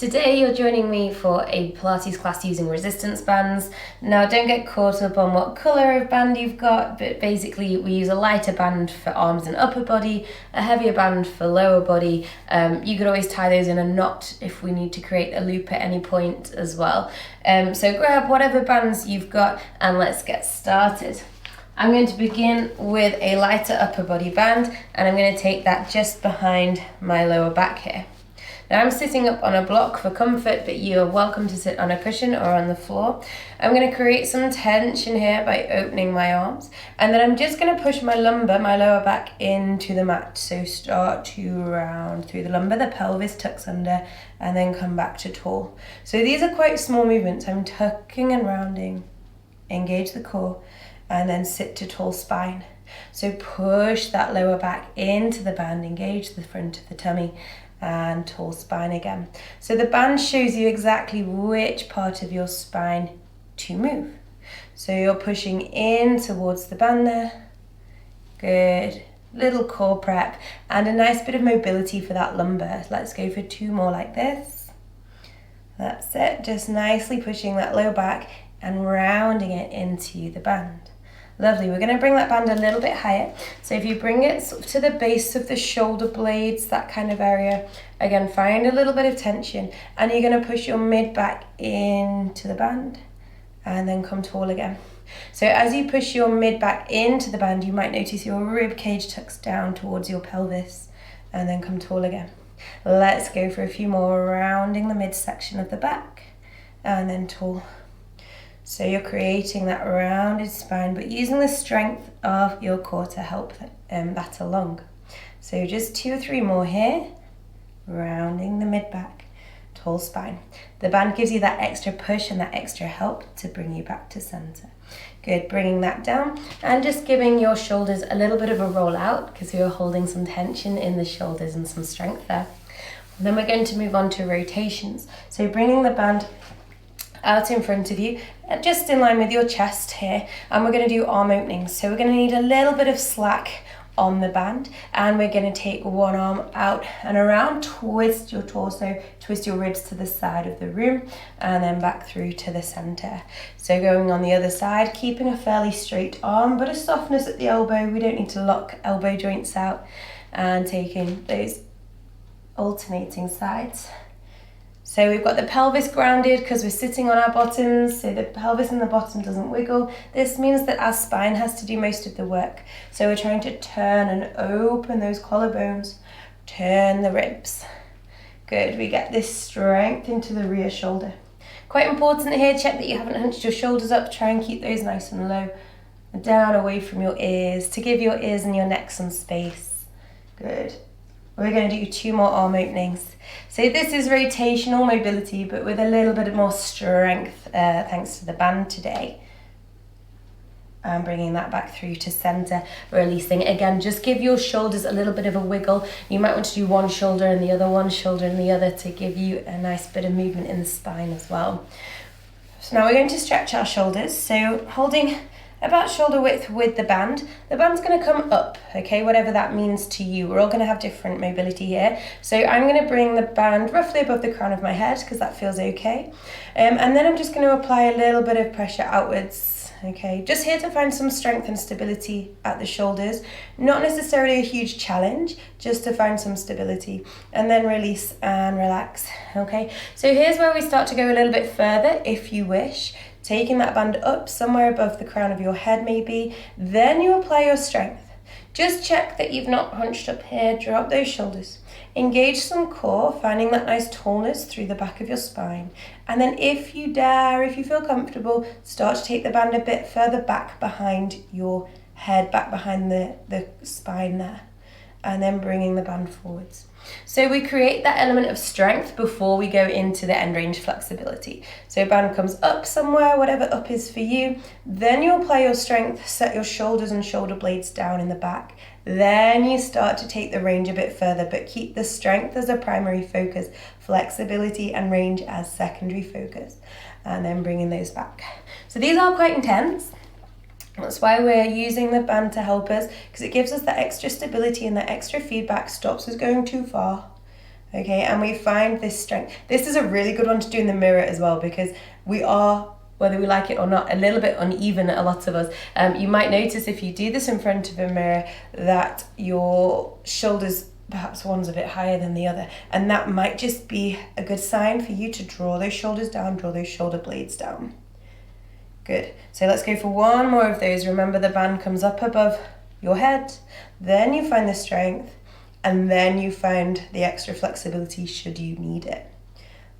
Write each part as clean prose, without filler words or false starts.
Today you're joining me for a Pilates class using resistance bands. Now don't get caught up on what colour of band you've got, but basically we use a lighter band for arms and upper body, a heavier band for lower body. You could always tie those in a knot if we need to create a loop at any point as well. So grab whatever bands you've got and let's get started. I'm going to begin with a lighter upper body band and I'm going to take that just behind my lower back here. Now I'm sitting up on a block for comfort, but you are welcome to sit on a cushion or on the floor. I'm going to create some tension here by opening my arms, and then I'm just going to push my lumbar, my lower back, into the mat. So start to round through the lumbar, the pelvis tucks under, and then come back to tall. So these are quite small movements. I'm tucking and rounding, engage the core, and then sit to tall spine. So push that lower back into the band, engage the front of the tummy, and tall spine again. So the band shows you exactly which part of your spine to move. So you're pushing in towards the band there. Good. Little core prep and a nice bit of mobility for that lumbar. Let's go for 2 more like this. That's it. Just nicely pushing that low back and rounding it into the band. Lovely. We're going to bring that band a little bit higher. So if you bring it sort of to the base of the shoulder blades, that kind of area, again, find a little bit of tension and you're going to push your mid back into the band and then come tall again. So as you push your mid back into the band, you might notice your rib cage tucks down towards your pelvis and then come tall again. Let's go for a few more, rounding the midsection of the back and then tall. So you're creating that rounded spine, but using the strength of your core to help that along. So just 2 or 3 more here, rounding the mid-back, tall spine. The band gives you that extra push and that extra help to bring you back to center. Good, bringing that down and just giving your shoulders a little bit of a roll out because you're holding some tension in the shoulders and some strength there. And then we're going to move on to rotations. So bringing the band out in front of you, just in line with your chest here, and we're going to do arm openings. So we're going to need a little bit of slack on the band, and we're going to take one arm out and around, twist your torso, twist your ribs to the side of the room, and then back through to the center. So going on the other side, keeping a fairly straight arm, but a softness at the elbow. We don't need to lock elbow joints out, and taking those alternating sides. So we've got the pelvis grounded because we're sitting on our bottoms, so the pelvis in the bottom doesn't wiggle. This means that our spine has to do most of the work. So we're trying to turn and open those collarbones, turn the ribs. Good, we get this strength into the rear shoulder. Quite important here, check that you haven't hunched your shoulders up, try and keep those nice and low. Down away from your ears, to give your ears and your neck some space. Good. We're going to do 2 more arm openings. So this is rotational mobility, but with a little bit more strength, thanks to the band today. And bringing that back through to center, releasing. Again, just give your shoulders a little bit of a wiggle. You might want to do one shoulder and the other, one shoulder and the other to give you a nice bit of movement in the spine as well. So now we're going to stretch our shoulders. So holding about shoulder width with the band. The band's going to come up, okay, whatever that means to you. We're all going to have different mobility here. So I'm going to bring the band roughly above the crown of my head because that feels okay. And then I'm just going to apply a little bit of pressure outwards, okay. Just here to find some strength and stability at the shoulders. Not necessarily a huge challenge, just to find some stability. And then release and relax, okay. So here's where we start to go a little bit further if you wish. Taking that band up somewhere above the crown of your head maybe, then you apply your strength. Just check that you've not hunched up here, drop those shoulders. Engage some core, finding that nice tallness through the back of your spine. And then if you dare, if you feel comfortable, start to take the band a bit further back behind your head, back behind the spine there. And then bringing the band forwards. So we create that element of strength before we go into the end range flexibility. So band comes up somewhere, whatever up is for you. Then you apply your strength, set your shoulders and shoulder blades down in the back. Then you start to take the range a bit further, but keep the strength as a primary focus, flexibility and range as secondary focus. And then bringing those back. So these are quite intense. That's why we're using the band to help us, because it gives us that extra stability and that extra feedback, stops us going too far. Okay, and we find this strength. This is a really good one to do in the mirror as well, because we are, whether we like it or not, a little bit uneven, a lot of us. You might notice if you do this in front of a mirror that your shoulders, perhaps one's a bit higher than the other, and that might just be a good sign for you to draw those shoulders down, draw those shoulder blades down. Good. So let's go for one more of those. Remember, the band comes up above your head, then you find the strength, and then you find the extra flexibility should you need it.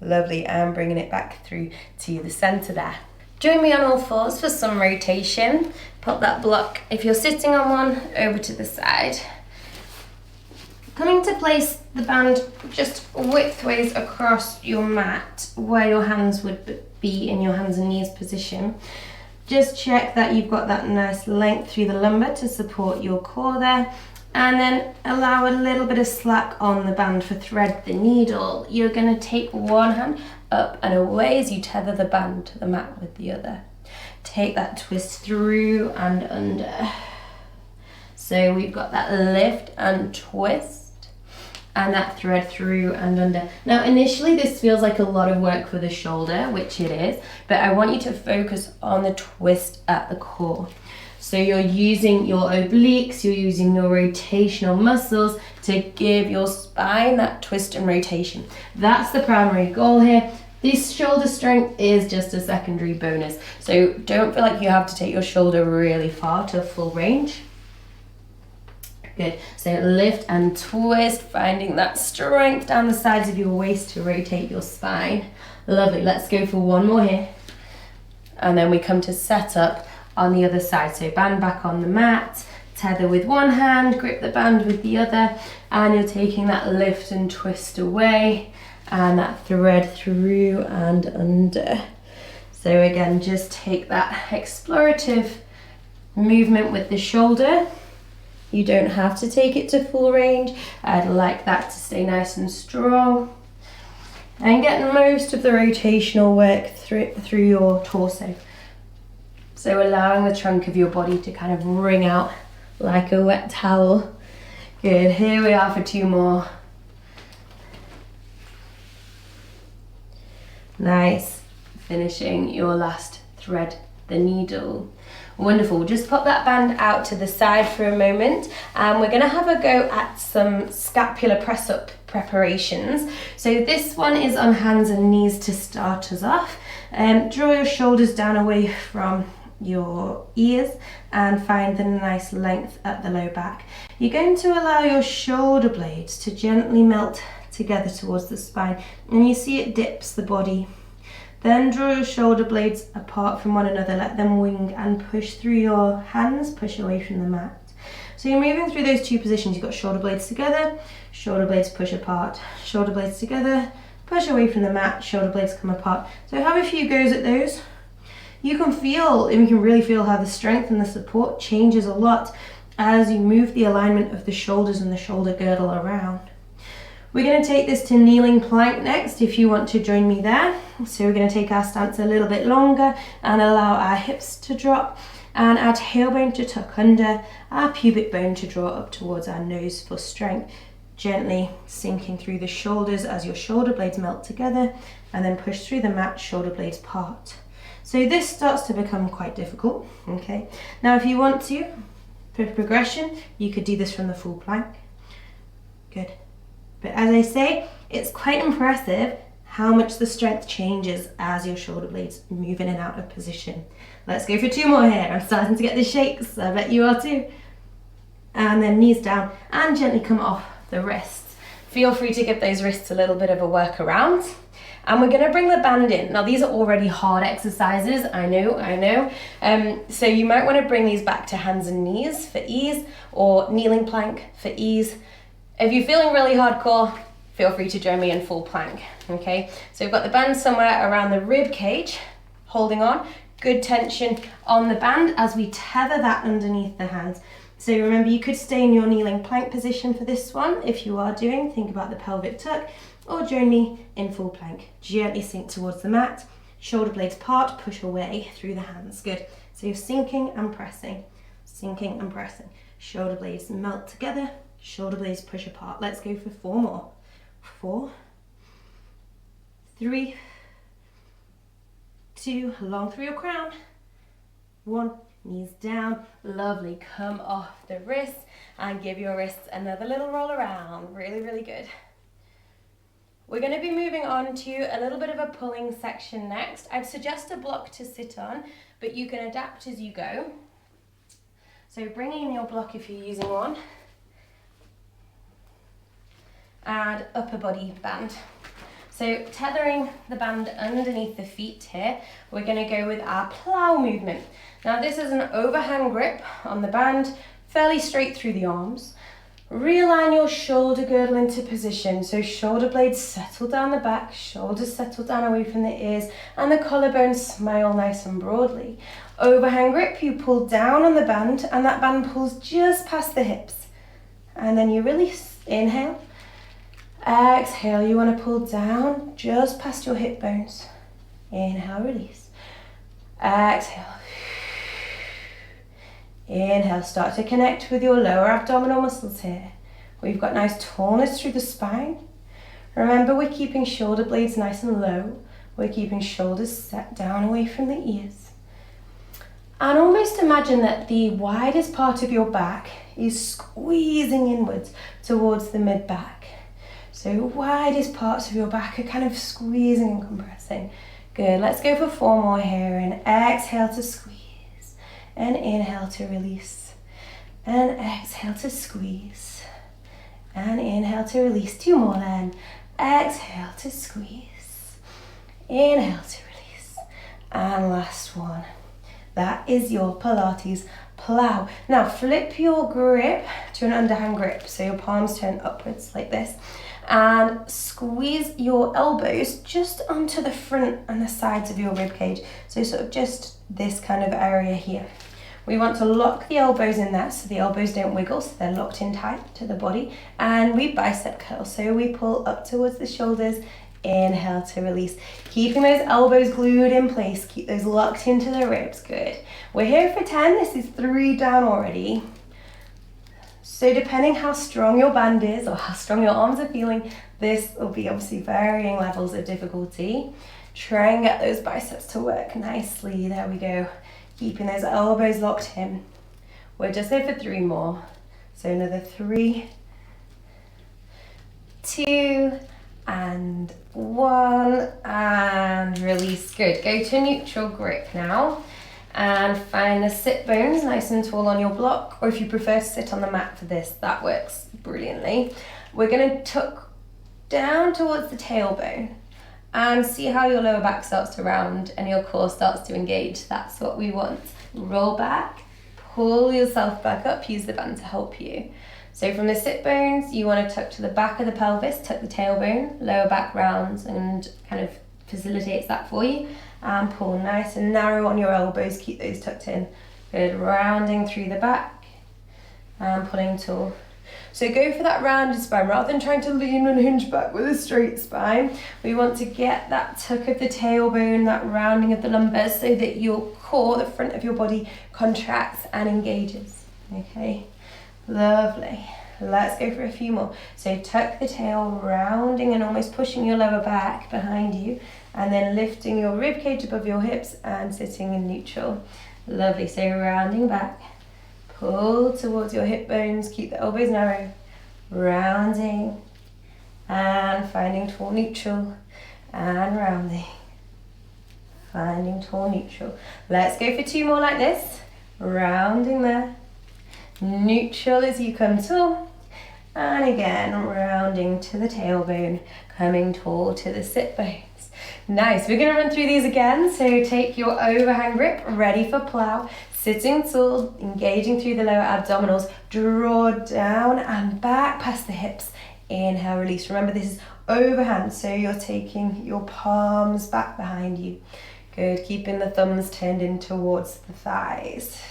Lovely, and bringing it back through to the center there. Join me on all fours for some rotation. Pop that block, if you're sitting on one, over to the side. Coming to place the band just widthways across your mat, where your hands would be in your hands and knees position. Just check that you've got that nice length through the lumbar to support your core there. And then allow a little bit of slack on the band for thread the needle. You're going to take one hand up and away as you tether the band to the mat with the other. Take that twist through and under. So we've got that lift and twist and that thread through and under. Now initially this feels like a lot of work for the shoulder, which it is, but I want you to focus on the twist at the core. So you're using your obliques, you're using your rotational muscles to give your spine that twist and rotation. That's the primary goal here. This shoulder strength is just a secondary bonus. So don't feel like you have to take your shoulder really far to full range. Good. So lift and twist, finding that strength down the sides of your waist to rotate your spine. Lovely. Let's go for one more here. And then we come to set up on the other side. So band back on the mat, tether with one hand, grip the band with the other, and you're taking that lift and twist away and that thread through and under. So again, just take that explorative movement with the shoulder. You don't have to take it to full range. I'd like that to stay nice and strong. And get most of the rotational work through your torso. So allowing the trunk of your body to kind of wring out like a wet towel. Good, here we are for two more. Nice, finishing your last thread, the needle. Wonderful, just pop that band out to the side for a moment, and we're gonna have a go at some scapular press up preparations. So this one is on hands and knees to start us off. Draw your shoulders down away from your ears and find the nice length at the low back. You're going to allow your shoulder blades to gently melt together towards the spine, and you see it dips the body. Then draw your shoulder blades apart from one another, let them wing and push through your hands, push away from the mat. So you're moving through those two positions. You've got shoulder blades together, shoulder blades push apart, shoulder blades together, push away from the mat, shoulder blades come apart. So have a few goes at those. You can really feel how the strength and the support changes a lot as you move the alignment of the shoulders and the shoulder girdle around. We're going to take this to kneeling plank next if you want to join me there. So we're going to take our stance a little bit longer and allow our hips to drop and our tailbone to tuck under, our pubic bone to draw up towards our nose for strength. Gently sinking through the shoulders as your shoulder blades melt together, and then push through the mat, shoulder blades part. So this starts to become quite difficult, okay? Now if you want to, for progression, you could do this from the full plank. Good. But as I say, it's quite impressive how much the strength changes as your shoulder blades move in and out of position. Let's go for two more here. I'm starting to get the shakes, I bet you are too. And then knees down and gently come off the wrists. Feel free to give those wrists a little bit of a work around. And we're gonna bring the band in. Now these are already hard exercises, I know. So you might wanna bring these back to hands and knees for ease, or kneeling plank for ease. If you're feeling really hardcore, feel free to join me in full plank, okay? So we've got the band somewhere around the rib cage, holding on. Good tension on the band as we tether that underneath the hands. So remember, you could stay in your kneeling plank position for this one. If you are doing, think about the pelvic tuck, or join me in full plank. Gently sink towards the mat, shoulder blades part, push away through the hands. Good. So you're sinking and pressing, shoulder blades melt together, shoulder blades push apart. Let's go for four more. 4, 3, 2, long through your crown. 1, knees down. Lovely. Come off the wrists and give your wrists another little roll around. Really, really good. We're going to be moving on to a little bit of a pulling section next. I'd suggest a block to sit on, but you can adapt as you go. So bring in your block if you're using one. Add upper body band. So tethering the band underneath the feet here, we're going to go with our plow movement. Now this is an overhand grip on the band, fairly straight through the arms. Realign your shoulder girdle into position, so shoulder blades settle down the back, shoulders settle down away from the ears, and the collarbones smile nice and broadly. Overhand grip, you pull down on the band, and that band pulls just past the hips. And then you release. Inhale. Exhale, you want to pull down just past your hip bones. Inhale, release. Exhale. Inhale, start to connect with your lower abdominal muscles here. We've got nice tallness through the spine. Remember, we're keeping shoulder blades nice and low. We're keeping shoulders set down away from the ears. And almost imagine that the widest part of your back is squeezing inwards towards the mid-back. So widest parts of your back are kind of squeezing and compressing. Good, let's go for 4 more here. And exhale to squeeze. And inhale to release. And exhale to squeeze. And inhale to release. 2 more then. Exhale to squeeze. Inhale to release. And last one. That is your Pilates plow. Now flip your grip to an underhand grip. So your palms turn upwards like this. And squeeze your elbows just onto the front and the sides of your rib cage. So sort of just this kind of area here. We want to lock the elbows in there so the elbows don't wiggle, so they're locked in tight to the body. And we bicep curl, so we pull up towards the shoulders. Inhale to release. Keeping those elbows glued in place, keep those locked into the ribs. Good. We're here for 10. This is 3 down already. So depending how strong your band is or how strong your arms are feeling, this will be obviously varying levels of difficulty. Try and get those biceps to work nicely. There we go. Keeping those elbows locked in. We're just here for 3 more. So another 3, 2, and 1, and release. Good. Go to neutral grip now. And find the sit bones nice and tall on your block, or if you prefer to sit on the mat for this, that works brilliantly. We're going to tuck down towards the tailbone and see how your lower back starts to round and your core starts to engage. That's what we want. Roll back, pull yourself back up, use the band to help you. So from the sit bones, you want to tuck to the back of the pelvis, tuck the tailbone, lower back rounds, and kind of facilitates that for you. And pull nice and narrow on your elbows, keep those tucked in. Good, rounding through the back and pulling tall. So go for that rounded spine rather than trying to lean and hinge back with a straight spine. We want to get that tuck of the tailbone, that rounding of the lumbars so that your core, the front of your body, contracts and engages. Okay, lovely. Let's go for a few more. So tuck the tail, rounding and almost pushing your lower back behind you, and then lifting your rib cage above your hips and sitting in neutral. Lovely. So rounding back, pull towards your hip bones, keep the elbows narrow, rounding and finding tall neutral and rounding, finding tall neutral. Let's go for 2 more like this. Rounding there, neutral as you come tall, and again rounding to the tailbone, coming tall to the sit bones. Nice, we're going to run through these again. So take your overhand grip, ready for plow, sitting tall, engaging through the lower abdominals, draw down and back past the hips. Inhale, release. Remember, this is overhand, so you're taking your palms back behind you. Good, keeping the thumbs turned in towards the thighs.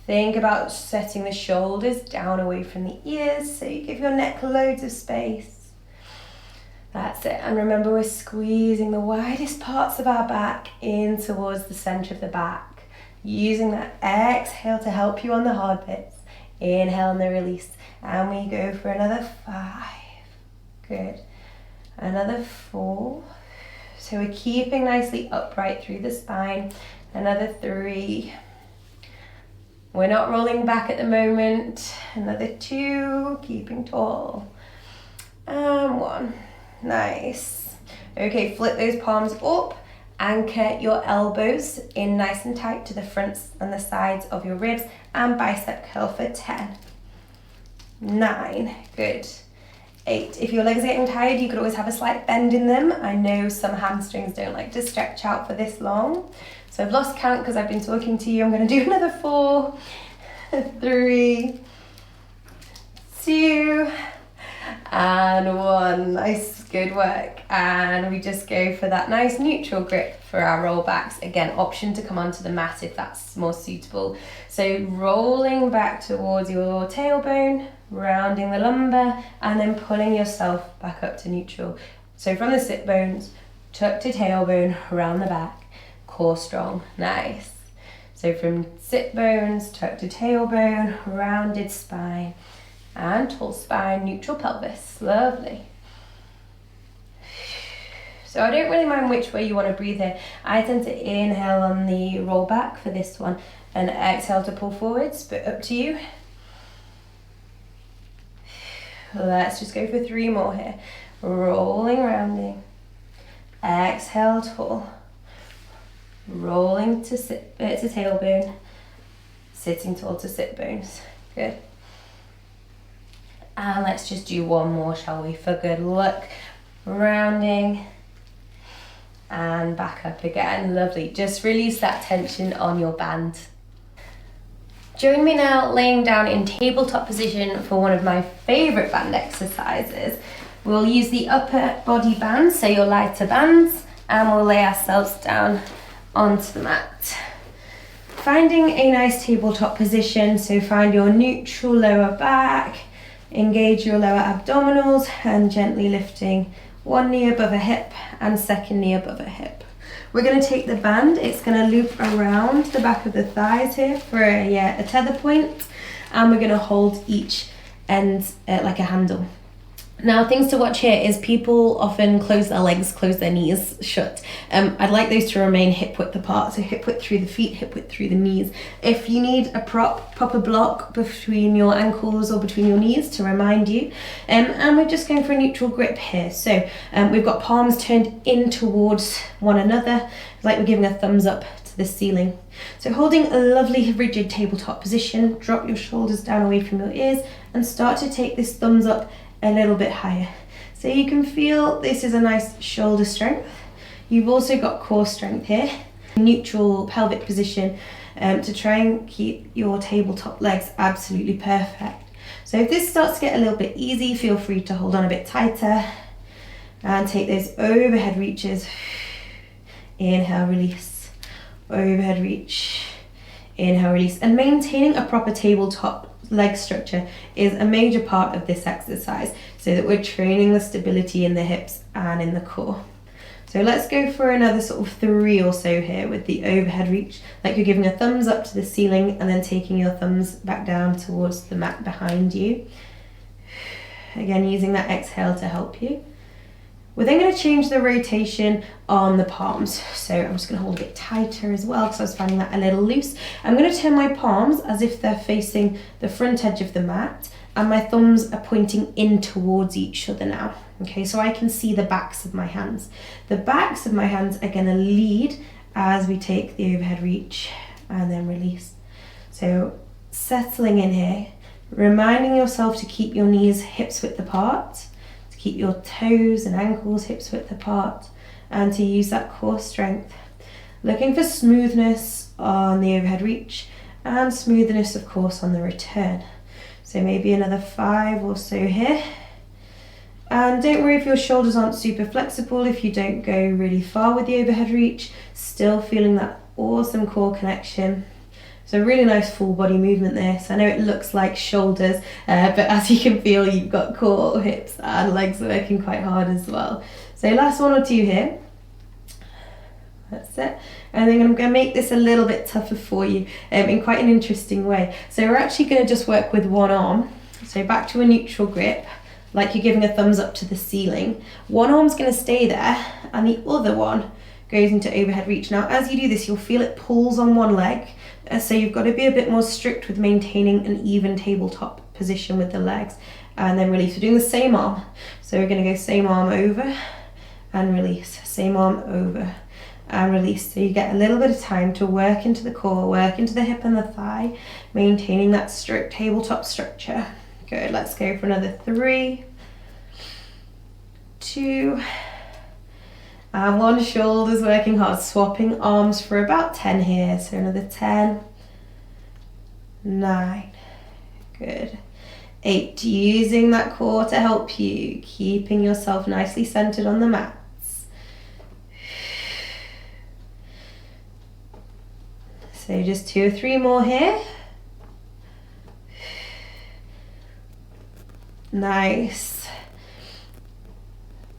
Think about setting the shoulders down away from the ears so you give your neck loads of space. That's it. And remember, we're squeezing the widest parts of our back in towards the center of the back. Using that exhale to help you on the hard bits. Inhale and the release. And we go for another 5. Good. Another 4. So we're keeping nicely upright through the spine. Another 3. We're not rolling back at the moment. Another 2, keeping tall. And 1. Nice. Okay, flip those palms up. Anchor your elbows in nice and tight to the fronts and the sides of your ribs, and bicep curl for 10. 9. Good. 8. If your legs are getting tired, you could always have a slight bend in them. I know some hamstrings don't like to stretch out for this long. So I've lost count because I've been talking to you. I'm going to do another 4, 3, 2, and 1. Nice, good work. And we just go for that nice neutral grip for our roll backs. Again, option to come onto the mat if that's more suitable. So rolling back towards your tailbone, rounding the lumbar, and then pulling yourself back up to neutral. So from the sit bones, tuck to tailbone, round the back, core strong. Nice. So from sit bones, tuck to tailbone, rounded spine, and tall spine, neutral pelvis. Lovely. So I don't really mind which way you want to breathe here. I tend to inhale on the roll back for this one and exhale to pull forwards, but up to you. Let's just go for 3 more here. Rolling, rounding. Exhale, tall. Rolling to tailbone. Sitting tall to sit bones. Good. And let's just do 1 more, shall we, for good luck. Rounding. And back up again. Lovely. Just release that tension on your band. Join me now laying down in tabletop position for one of my favourite band exercises. We'll use the upper body bands, so your lighter bands, and we'll lay ourselves down onto the mat. Finding a nice tabletop position, so find your neutral lower back, engage your lower abdominals, and gently lifting 1 knee above a hip and 2nd knee above a hip. We're going to take the band, it's going to loop around the back of the thighs here for a tether point, and we're going to hold each end like a handle. Now, things to watch here is people often close their legs, close their knees shut. I'd like those to remain hip width apart, so hip width through the feet, hip width through the knees. If you need a proper block between your ankles or between your knees to remind you. And we're just going for a neutral grip here. So we've got palms turned in towards one another, like we're giving a thumbs up to the ceiling. So holding a lovely rigid tabletop position, drop your shoulders down away from your ears and start to take this thumbs up a little bit higher. So you can feel this is a nice shoulder strength. You've also got core strength here. Neutral pelvic position to try and keep your tabletop legs absolutely perfect. So if this starts to get a little bit easy, feel free to hold on a bit tighter and take those overhead reaches. Inhale, release. Overhead reach. Inhale, release. And maintaining a proper tabletop leg structure is a major part of this exercise, so that we're training the stability in the hips and in the core. So let's go for another sort of 3 or so here with the overhead reach, like you're giving a thumbs up to the ceiling and then taking your thumbs back down towards the mat behind you. Again, using that exhale to help you. We're then going to change the rotation on the palms. So I'm just going to hold a bit tighter as well because I was finding that a little loose. I'm going to turn my palms as if they're facing the front edge of the mat, and my thumbs are pointing in towards each other now. Okay, so I can see the backs of my hands. The backs of my hands are going to lead as we take the overhead reach and then release. So settling in here, reminding yourself to keep your knees hips width apart, keep your toes and ankles hips width apart, and to use that core strength. Looking for smoothness on the overhead reach and smoothness, of course, on the return. So maybe another 5 or so here. And don't worry if your shoulders aren't super flexible, if you don't go really far with the overhead reach, still feeling that awesome core connection. So really nice full body movement there. So I know it looks like shoulders, but as you can feel, you've got core, hips and legs working quite hard as well. So last 1 or 2 here. That's it. And then I'm going to make this a little bit tougher for you in quite an interesting way. So we're actually going to just work with one arm. So back to a neutral grip. like you're giving a thumbs up to the ceiling. One arm's going to stay there and the other one goes into overhead reach. Now as you do this, you'll feel it pulls on one leg, so you've got to be a bit more strict with maintaining an even tabletop position with the legs. And then release. We're doing the same arm, so we're going to go same arm over and release, same arm over and release. So you get a little bit of time to work into the core, work into the hip and the thigh, maintaining that strict tabletop structure. Good, let's go for another 3, 2, and 1. Shoulders working hard, swapping arms for about 10 here. So another 10, 9, good. 8, using that core to help you, keeping yourself nicely centered on the mats. So just 2 or 3 more here. Nice.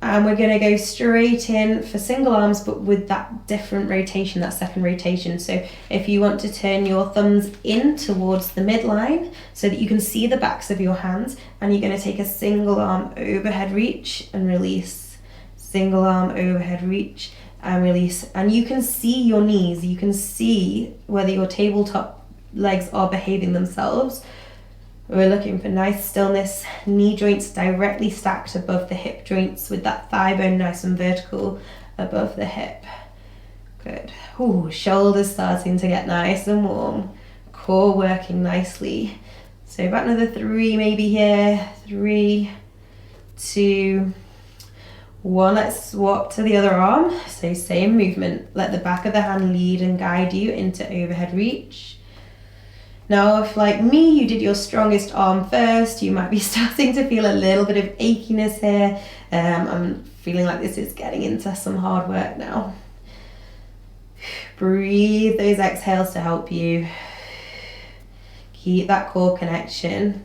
And we're going to go straight in for single arms, but with that different rotation, that second rotation. So if you want to turn your thumbs in towards the midline so that you can see the backs of your hands, and you're going to take a single arm overhead reach and release, single arm overhead reach and release. And you can see your knees, you can see whether your tabletop legs are behaving themselves. We're looking for nice stillness, knee joints directly stacked above the hip joints with that thigh bone nice and vertical above the hip. Good. Ooh, shoulders starting to get nice and warm. Core working nicely. So about another 3 maybe here. 3, 2, 1. Let's swap to the other arm. So same movement. Let the back of the hand lead and guide you into overhead reach. Now, if like me, you did your strongest arm first, you might be starting to feel a little bit of achiness here. I'm feeling like this is getting into some hard work now. Breathe those exhales to help you. Keep that core connection.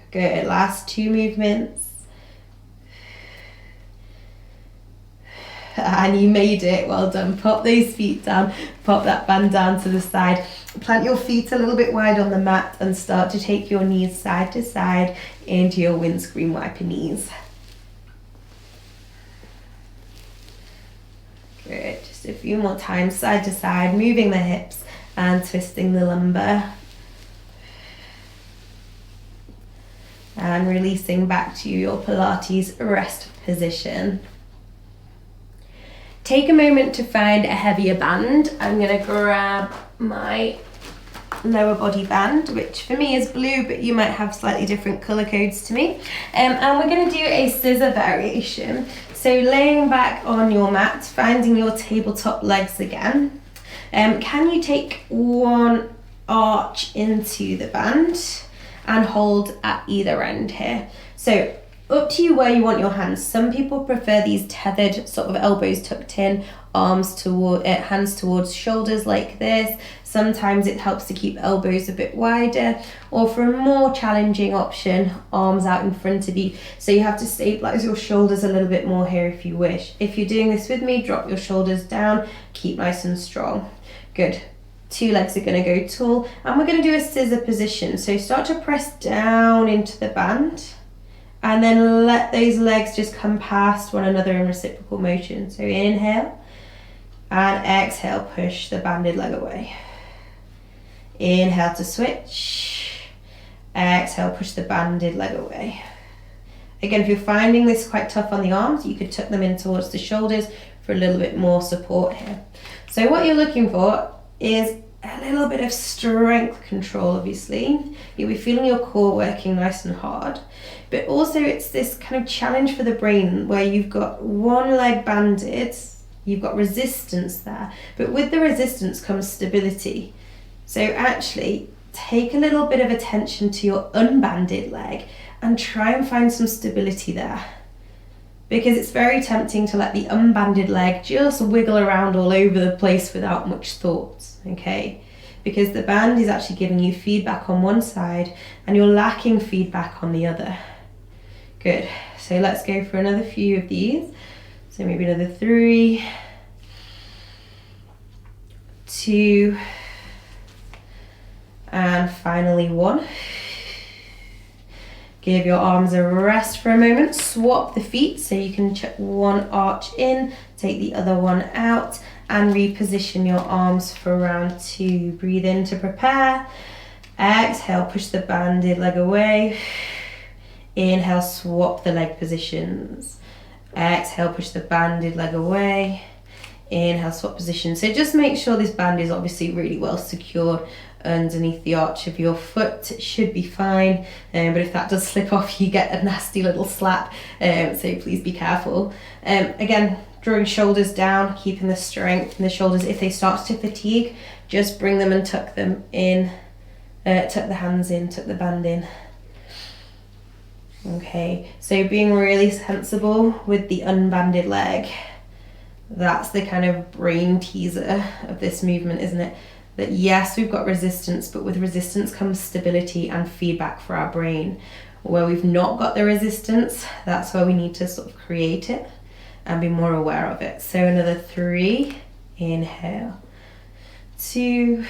Good, last 2 movements. And you made it, well done. Pop those feet down, pop that band down to the side. Plant your feet a little bit wide on the mat and start to take your knees side to side into your windscreen wiper knees. Good, just a few more times, side to side, moving the hips and twisting the lumbar. And releasing back to your Pilates rest position. Take a moment to find a heavier band. I'm going to grab my lower body band, which for me is blue, but you might have slightly different colour codes to me. And we're going to do a scissor variation. So laying back on your mat, finding your tabletop legs again. Can you take one arch into the band and hold at either end here? So up to you where you want your hands. Some people prefer these tethered, sort of elbows tucked in, arms toward, hands towards shoulders like this. Sometimes it helps to keep elbows a bit wider, or for a more challenging option, arms out in front of you. So you have to stabilize your shoulders a little bit more here if you wish. If you're doing this with me, drop your shoulders down, keep nice and strong. Good. 2 legs are going to go tall, and we're going to do a scissor position. So start to press down into the band, and then let those legs just come past one another in reciprocal motion. So inhale, and exhale, push the banded leg away. Inhale to switch, exhale, push the banded leg away. Again, if you're finding this quite tough on the arms, you could tuck them in towards the shoulders for a little bit more support here. So what you're looking for is a little bit of strength control, obviously. You'll be feeling your core working nice and hard, but also it's this kind of challenge for the brain where you've got one leg banded, you've got resistance there, but with the resistance comes stability. So actually take a little bit of attention to your unbanded leg and try and find some stability there, because it's very tempting to let the unbanded leg just wiggle around all over the place without much thought, okay? Because the band is actually giving you feedback on one side and you're lacking feedback on the other. Good, so let's go for another few of these. So maybe another 3, 2, and finally 1. Give your arms a rest for a moment. Swap the feet so you can chuck one arch in, take the other one out, and reposition your arms for round 2. Breathe in to prepare. Exhale, push the banded leg away. Inhale, swap the leg positions. Exhale, push the banded leg away. Inhale, swap position. So just make sure this band is obviously really well secured underneath the arch of your foot. It should be fine, but if that does slip off, you get a nasty little slap, so please be careful. Again, drawing shoulders down, keeping the strength in the shoulders. If they start to fatigue, just bring them and tuck them in, tuck the hands in, tuck the band in. Okay, so being really sensible with the unbanded leg. That's the kind of brain teaser of this movement, isn't it? That yes, we've got resistance, but with resistance comes stability and feedback for our brain. Where we've not got the resistance, that's where we need to sort of create it and be more aware of it. So another 3, inhale, 2,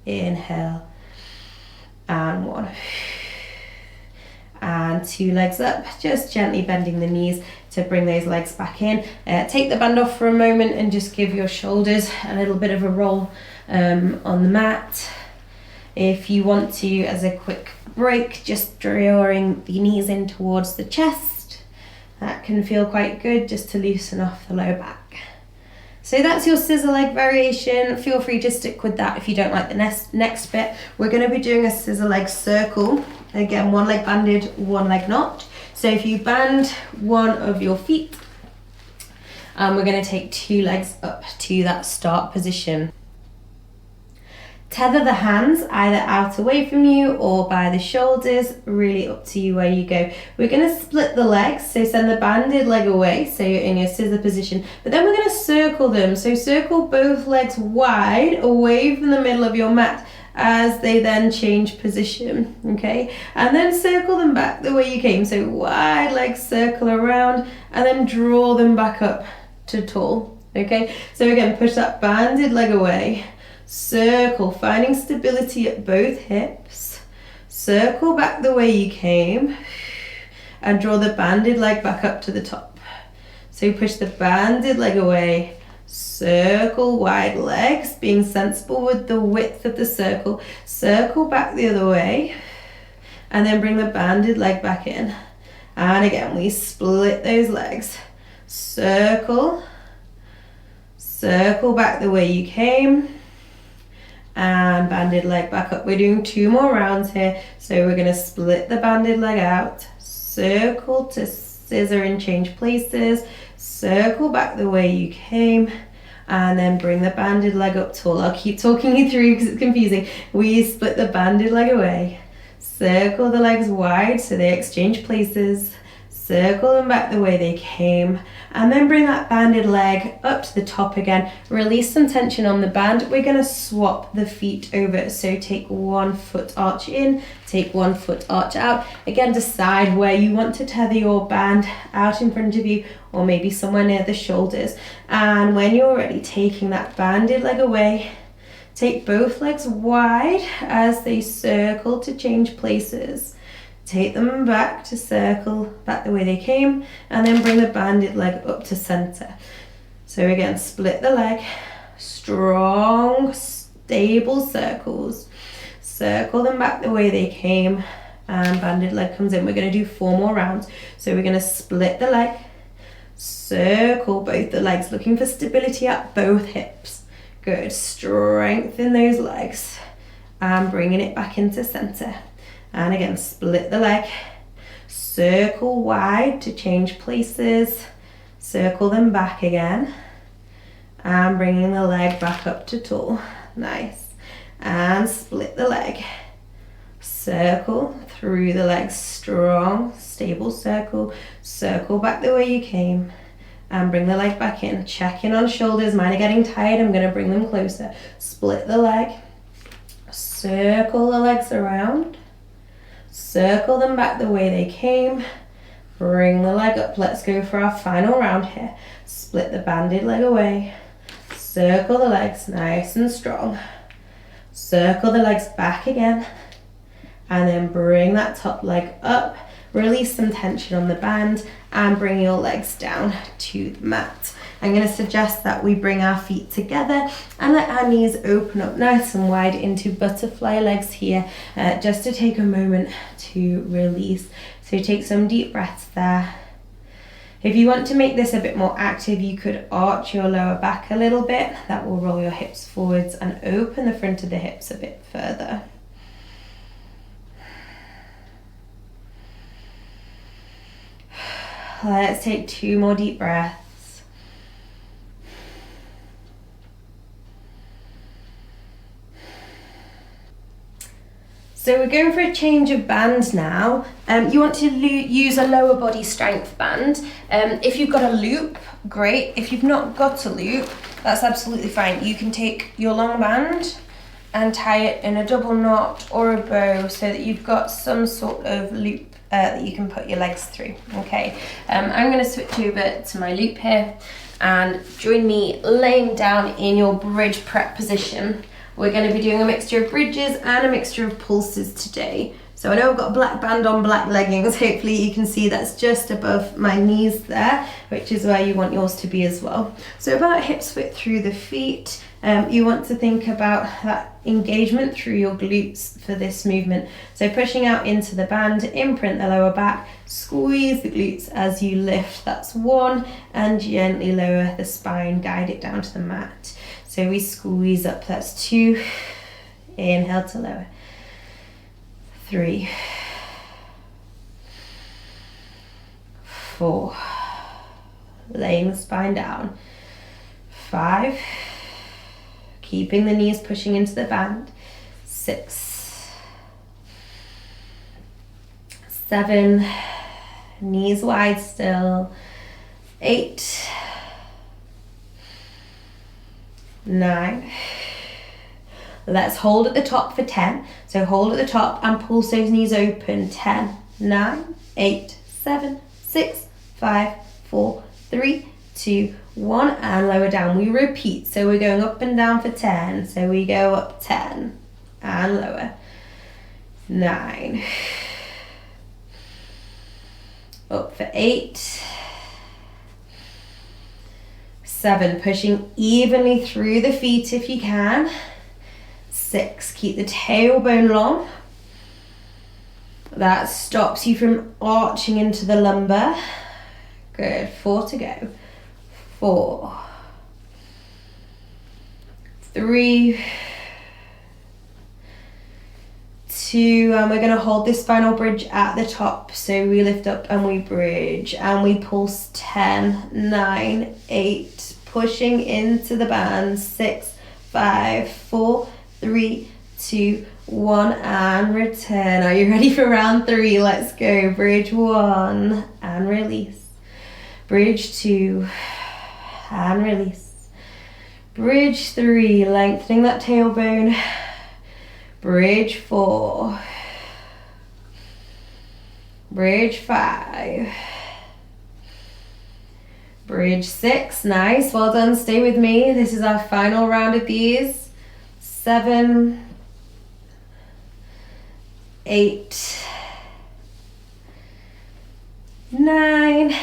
inhale, and 1. And 2 legs up, just gently bending the knees to bring those legs back in. Take the band off for a moment and just give your shoulders a little bit of a roll on the mat. If you want to, as a quick break, just drawing the knees in towards the chest. That can feel quite good just to loosen off the lower back. So that's your scissor leg variation. Feel free to stick with that if you don't like the next bit. We're going to be doing a scissor leg circle. Again, one leg banded, one leg not. So if you band one of your feet, we're going to take 2 legs up to that start position. Tether the hands either out away from you or by the shoulders, really up to you where you go. We're going to split the legs, so send the banded leg away, so you're in your scissor position, but then we're going to circle them. So circle both legs wide away from the middle of your mat as they then change position, okay? And then circle them back the way you came, so wide legs circle around and then draw them back up to tall, okay? So again, push that banded leg away. Circle, finding stability at both hips. Circle back the way you came and draw the banded leg back up to the top. So push the banded leg away. Circle wide legs, being sensible with the width of the circle. Circle back the other way and then bring the banded leg back in. And again, we split those legs. Circle, circle back the way you came. And banded leg back up. We're doing 2 more rounds here. So we're going to split the banded leg out, circle to scissor and change places, circle back the way you came, and then bring the banded leg up tall. I'll keep talking you through because it's confusing. We split the banded leg away, circle the legs wide so they exchange places, circle them back the way they came, and then bring that banded leg up to the top again. Release some tension on the band. We're going to swap the feet over. So take 1 foot arch in, take 1 foot arch out. Again, decide where you want to tether your band, out in front of you or maybe somewhere near the shoulders. And when you're ready, taking that banded leg away, take both legs wide as they circle to change places. Take them back to circle back the way they came, and then bring the banded leg up to center. So again, split the leg, strong, stable circles. Circle them back the way they came, and banded leg comes in. We're going to do 4 more rounds. So we're going to split the leg, circle both the legs, looking for stability at both hips. Good, strengthen those legs, and bringing it back into center. And again, split the leg, circle wide to change places, circle them back again, and bringing the leg back up to tall. Nice. And split the leg, circle through the legs, strong, stable circle, circle back the way you came, and bring the leg back in. Check in on shoulders. Mine are getting tired. I'm going to bring them closer. Split the leg, circle the legs around, circle them back the way they came, bring the leg up. Let's go for our final round here. Split the banded leg away, circle the legs nice and strong, circle the legs back again, and then bring that top leg up, release some tension on the band, and bring your legs down to the mat. I'm going to suggest that we bring our feet together and let our knees open up nice and wide into butterfly legs here, just to take a moment to release. So take some deep breaths there. If you want to make this a bit more active, you could arch your lower back a little bit. That will roll your hips forwards and open the front of the hips a bit further. Let's take 2 more deep breaths. So we're going for a change of band now. You want to use a lower body strength band. If you've got a loop, great. If you've not got a loop, that's absolutely fine. You can take your long band and tie it in a double knot or a bow so that you've got some sort of loop that you can put your legs through. Okay, I'm going to switch over to my loop here, and join me laying down in your bridge prep position. We're going to be doing a mixture of bridges and a mixture of pulses today. So I know I've got a black band on, black leggings. Hopefully you can see that's just above my knees there, which is where you want yours to be as well. So about hips width through the feet. You want to think about that engagement through your glutes for this movement. So pushing out into the band, imprint the lower back, squeeze the glutes as you lift. That's 1, and gently lower the spine, guide it down to the mat. So we squeeze up, that's 2, inhale to lower, 3, 4, laying the spine down, 5, keeping the knees pushing into the band, 6, 7, knees wide still, 8, 9. Let's hold at the top for 10. So hold at the top and pulse those knees open. 10, 9, 8, 7, 6, 5, 4, 3, 2, 1, and lower down. We repeat. So we're going up and down for 10. So we go up 10 and lower. 9. Up for 8. 7, pushing evenly through the feet if you can. 6, keep the tailbone long. That stops you from arching into the lumbar. Good, 4 to go. 4, 3, 2, and we're going to hold this spinal bridge at the top. So we lift up and we bridge and we pulse. 10, 9, 8, pushing into the band. 6, 5, 4, 3, 2, 1, and return. Are you ready for round 3? Let's go. Bridge 1 and release. Bridge 2 and release. Bridge 3, lengthening that tailbone. Bridge 4. Bridge 5. Bridge 6, nice, well done, stay with me. This is our final round of these. 7, 8, 9,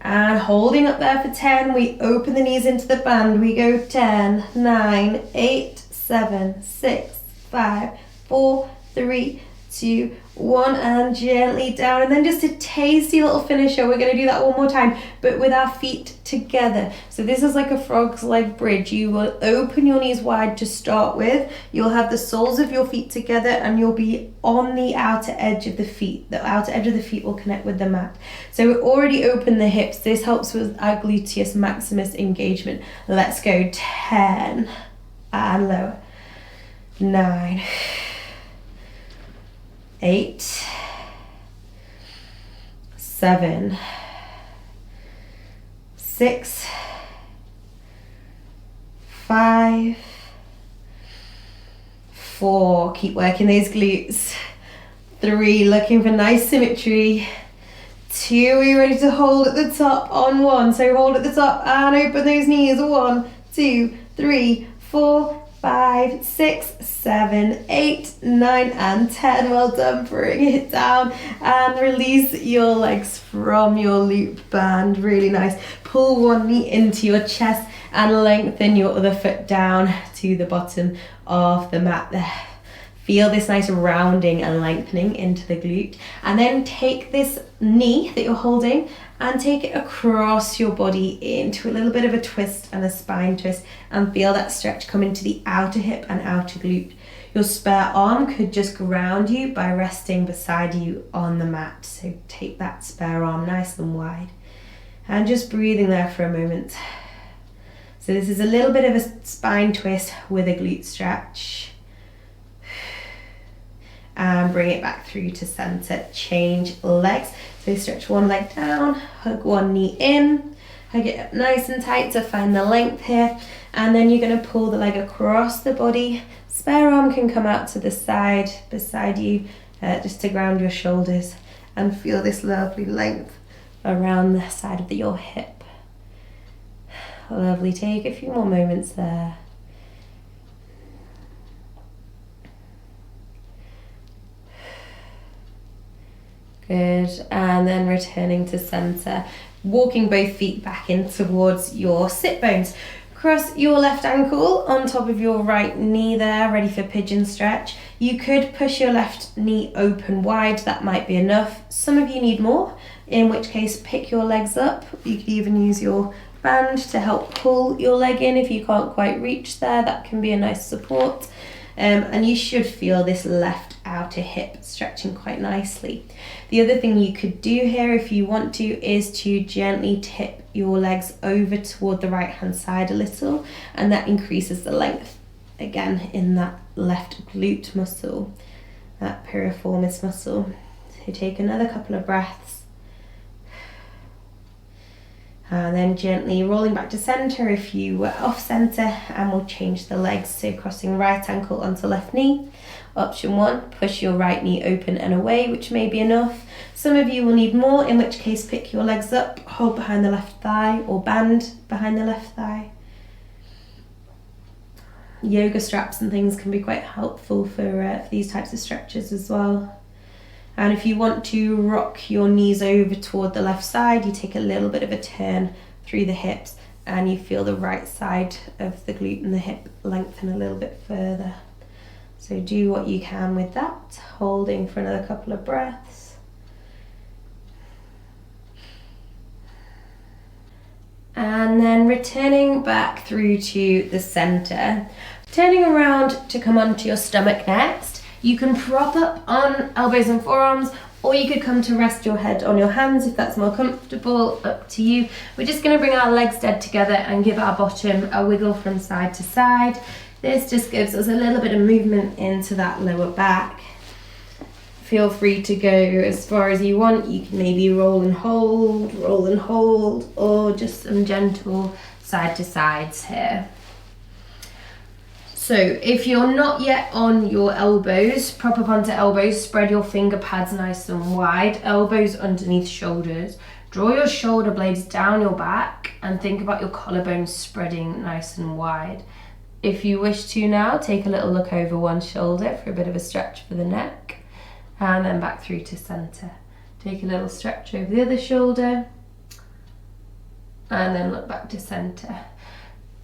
and holding up there for 10, we open the knees into the band, we go 10, 9, 8, 7, 6, 5, 4, 3, 2, 1, and gently down. And then just a tasty little finisher. We're going to do that one more time, but with our feet together. So this is like a frog's leg bridge. You will open your knees wide to start with. You'll have the soles of your feet together and you'll be on the outer edge of the feet. The outer edge of the feet will connect with the mat. So we're already open the hips. This helps with our gluteus maximus engagement. Let's go. 10 and lower. 9, 8, 7, 6, 5, 4, keep working those glutes. 3, looking for nice symmetry. 2, are you ready to hold at the top on 1? So hold at the top and open those knees. 1, 2, 3, 4, 5, 6, 7, 8, 9, and 10. Well done. Bring it down and release your legs from your loop band. Really nice. Pull one knee into your chest and lengthen your other foot down to the bottom of the mat there. Feel this nice rounding and lengthening into the glute. And then take this knee that you're holding and take it across your body into a little bit of a twist and a spine twist, and feel that stretch come into the outer hip and outer glute. Your spare arm could just ground you by resting beside you on the mat. So take that spare arm nice and wide and just breathing there for a moment. So this is a little bit of a spine twist with a glute stretch. And bring it back through to center. Change legs. So stretch one leg down, hug one knee in, hug it up nice and tight to find the length here. And then you're going to pull the leg across the body. Spare arm can come out to the side beside you, just to ground your shoulders and feel this lovely length around the side of your hip. Lovely. Take a few more moments there. Good, and then returning to center, walking both feet back in towards your sit bones. Cross your left ankle on top of your right knee there, ready for pigeon stretch. You could push your left knee open wide, that might be enough. Some of you need more, in which case pick your legs up. You could even use your band to help pull your leg in if you can't quite reach there, that can be a nice support. And you should feel this left outer hip stretching quite nicely. The other thing you could do here if you want to is to gently tip your legs over toward the right hand side a little, and that increases the length again in that left glute muscle, that piriformis muscle. So take another couple of breaths. And then gently rolling back to center if you were off center, and we'll change the legs. So crossing right ankle onto left knee. Option 1, push your right knee open and away, which may be enough. Some of you will need more, in which case pick your legs up, hold behind the left thigh or band behind the left thigh. Yoga straps and things can be quite helpful for these types of stretches as well. And if you want to rock your knees over toward the left side, you take a little bit of a turn through the hips and you feel the right side of the glute and the hip lengthen a little bit further. So do what you can with that, holding for another couple of breaths. And then returning back through to the center. Turning around to come onto your stomach next. You can prop up on elbows and forearms, or you could come to rest your head on your hands if that's more comfortable, up to you. We're just going to bring our legs dead together and give our bottom a wiggle from side to side. This just gives us a little bit of movement into that lower back. Feel free to go as far as you want. You can maybe roll and hold, or just some gentle side to sides here. So if you're not yet on your elbows, prop up onto elbows, spread your finger pads nice and wide, elbows underneath shoulders. Draw your shoulder blades down your back and think about your collarbones spreading nice and wide. If you wish to now, take a little look over one shoulder for a bit of a stretch for the neck, and then back through to center. Take a little stretch over the other shoulder, and then look back to center.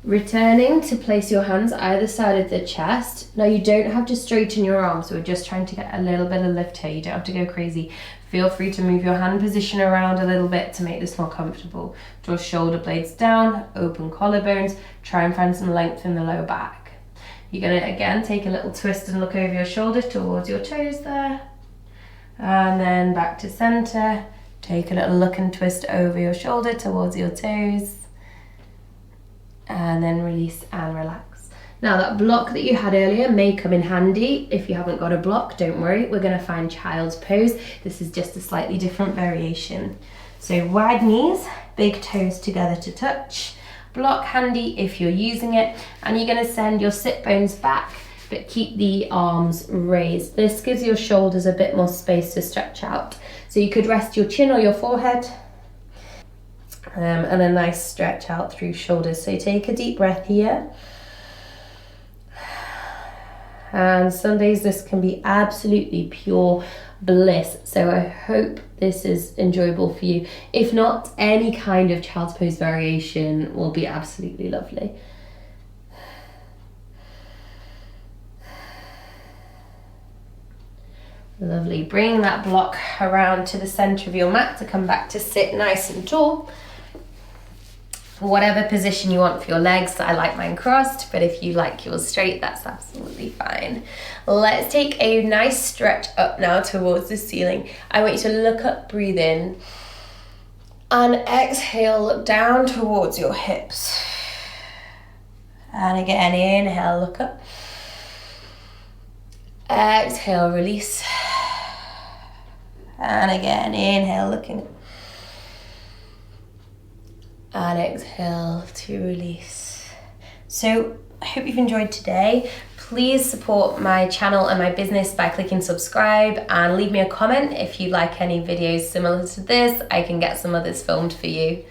Returning to place your hands either side of the chest. Now you don't have to straighten your arms, so we're just trying to get a little bit of lift here. You don't have to go crazy. Feel free to move your hand position around a little bit to make this more comfortable. Draw shoulder blades down, open collarbones, try and find some length in the lower back. You're going to again take a little twist and look over your shoulder towards your toes there. And then back to center. Take a little look and twist over your shoulder towards your toes. And then release and relax. Now that block that you had earlier may come in handy. If you haven't got a block, don't worry, we're going to find child's pose. This is just a slightly different variation. So wide knees, big toes together to touch. Block handy if you're using it, and you're going to send your sit bones back, but keep the arms raised. This gives your shoulders a bit more space to stretch out. So you could rest your chin or your forehead. And a nice stretch out through shoulders. So take a deep breath here. And some days this can be absolutely pure bliss. So I hope this is enjoyable for you. If not, any kind of child's pose variation will be absolutely lovely. Lovely. Bring that block around to the center of your mat to come back to sit nice and tall. Whatever position you want for your legs. I like mine crossed, but if you like yours straight, that's absolutely fine. Let's take a nice stretch up now towards the ceiling. I want you to look up, breathe in, and exhale, look down towards your hips. And again, inhale, look up. Exhale, release. And again, inhale, looking up. And exhale to release. So I hope you've enjoyed today. Please support my channel and my business by clicking subscribe and leave me a comment if you like any videos similar to this. I can get some others filmed for you.